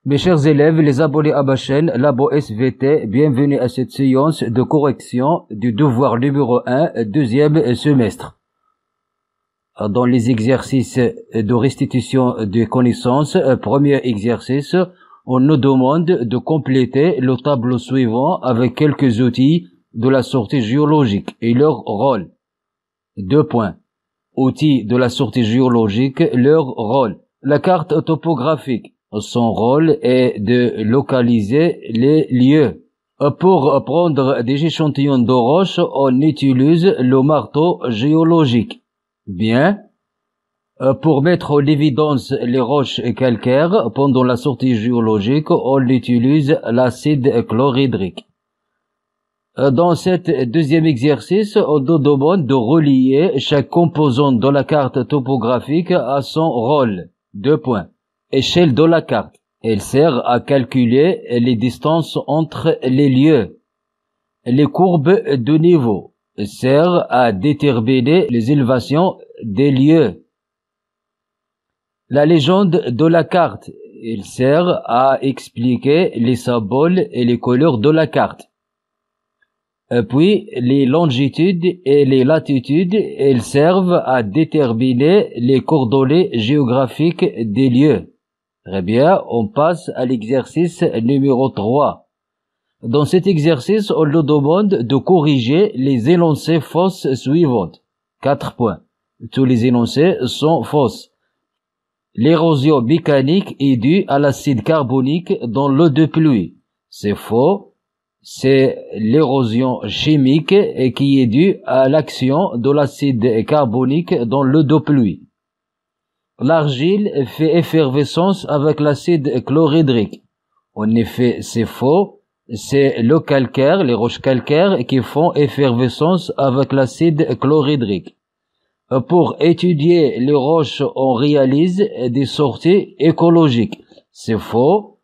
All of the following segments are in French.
Mes chers élèves, les abonnés à ma chaîne Labo SVT, bienvenue à cette séance de correction du devoir numéro 1, deuxième semestre. Dans les exercices de restitution des connaissances, premier exercice, on nous demande de compléter le tableau suivant avec quelques outils de la sortie géologique et leur rôle. 2 points. Outils de la sortie géologique, leur rôle. La carte topographique. Son rôle est de localiser les lieux. Pour prendre des échantillons de roches, on utilise le marteau géologique. Bien. Pour mettre en évidence les roches calcaires pendant la sortie géologique, on utilise l'acide chlorhydrique. Dans cet deuxième exercice, on nous demande de relier chaque composante de la carte topographique à son rôle. 2 points. Échelle de la carte. Elle sert à calculer les distances entre les lieux. Les courbes de niveau servent à déterminer les élévations des lieux. La légende de la carte. Elle sert à expliquer les symboles et les couleurs de la carte. Puis, les longitudes et les latitudes, elles servent à déterminer les coordonnées géographiques des lieux. Très bien, on passe à l'exercice numéro 3. Dans cet exercice, on nous demande de corriger les énoncés fausses suivantes. 4 points. Tous les énoncés sont fausses. L'érosion mécanique est due à l'acide carbonique dans l'eau de pluie. C'est faux. C'est l'érosion chimique qui est due à l'action de l'acide carbonique dans l'eau de pluie. L'argile fait effervescence avec l'acide chlorhydrique. En effet, c'est faux. C'est le calcaire, les roches calcaires qui font effervescence avec l'acide chlorhydrique. Pour étudier les roches, on réalise des sorties écologiques. C'est faux.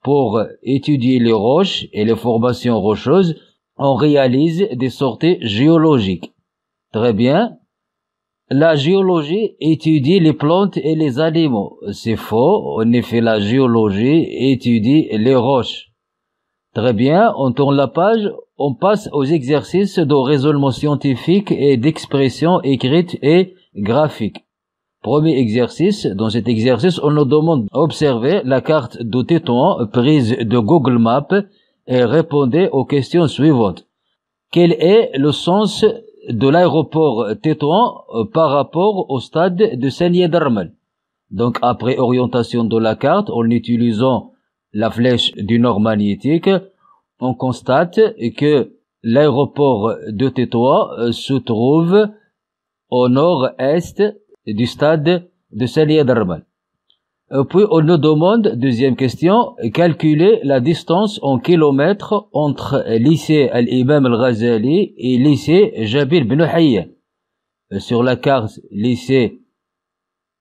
Pour étudier les roches et les formations rocheuses, on réalise des sorties géologiques. Très bien. La géologie étudie les plantes et les animaux. C'est faux. En effet, la géologie étudie les roches. Très bien. On tourne la page. On passe aux exercices de raisonnement scientifique et d'expression écrite et graphique. Premier exercice. Dans cet exercice, on nous demande d'observer la carte de Tétouan prise de Google Maps et répondez aux questions suivantes. Quel est le sens de l'aéroport Tétouan par rapport au stade de Sania Darmal? Donc, après orientation de la carte, en utilisant la flèche du nord magnétique, on constate que l'aéroport de Tétouan se trouve au nord-est du stade de Sania Darmal. Puis on nous demande, deuxième question, calculer la distance en kilomètres entre lycée Al-Imam Al-Ghazali et lycée Jabir ibn Hayyan. Sur la carte, lycée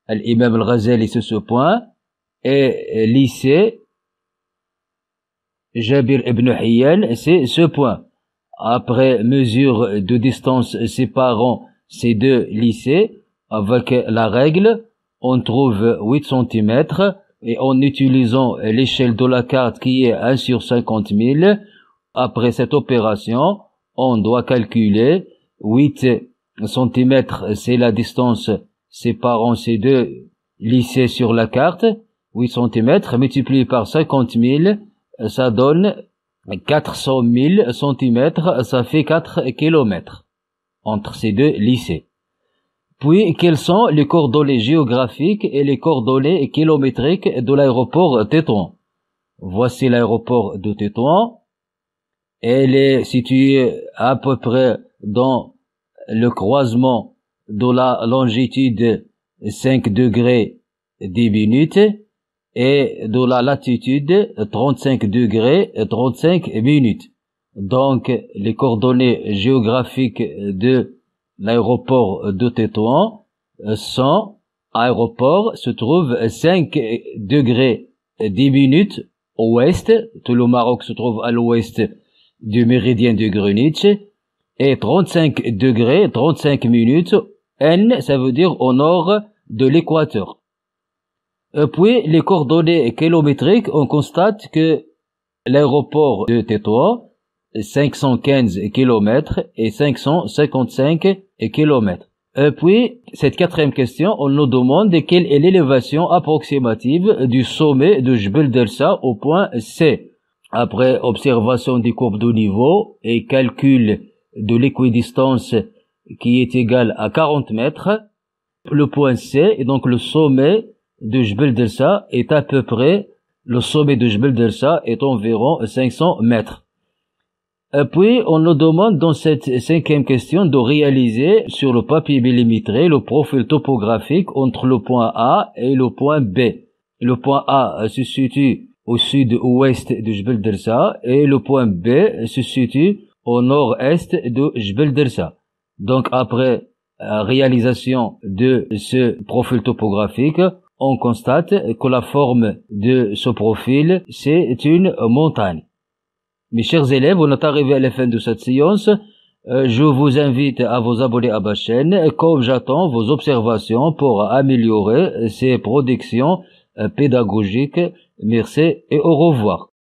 Al-Imam Al-Ghazali c'est ce point et lycée Jabir ibn Hayyan c'est ce point. Après mesure de distance séparant ces deux lycées, avec la règle, on trouve 8 cm et en utilisant l'échelle de la carte qui est 1 sur 50 000, après cette opération, on doit calculer 8 cm, c'est la distance séparant ces deux lycées sur la carte, 8 cm multiplié par 50 000, ça donne 400 000 cm, ça fait 4 km entre ces deux lycées. Puis, quelles sont les coordonnées géographiques et les coordonnées kilométriques de l'aéroport Tétouan? Voici l'aéroport de Tétouan. Elle est située à peu près dans le croisement de la longitude 5 degrés 10 minutes et de la latitude 35 degrés 35 minutes. Donc, les coordonnées géographiques de l'aéroport de Tétouan sont, aéroport se trouve 5 degrés 10 minutes ouest, tout le Maroc se trouve à l'ouest du méridien de Greenwich, et 35 degrés 35 minutes, N, ça veut dire au nord de l'équateur. Puis, les coordonnées kilométriques, on constate que l'aéroport de Tétouan, 515 km et 555 km. Puis, cette quatrième question, on nous demande quelle est l'élévation approximative du sommet de Jbel Dersa au point C. Après observation des courbes de niveau et calcul de l'équidistance qui est égale à 40 mètres, le point C, et donc le sommet de Jbel Dersa est à peu près, le sommet de Jbel Dersa est environ 500 mètres. Puis, on nous demande dans cette cinquième question de réaliser sur le papier millimétré le profil topographique entre le point A et le point B. Le point A se situe au sud-ouest de Jbel Dersa et le point B se situe au nord-est de Jbel Dersa. Donc, après réalisation de ce profil topographique, on constate que la forme de ce profil, c'est une montagne. Mes chers élèves, on est arrivé à la fin de cette séance. Je vous invite à vous abonner à ma chaîne, comme j'attends vos observations pour améliorer ces productions pédagogiques. Merci et au revoir.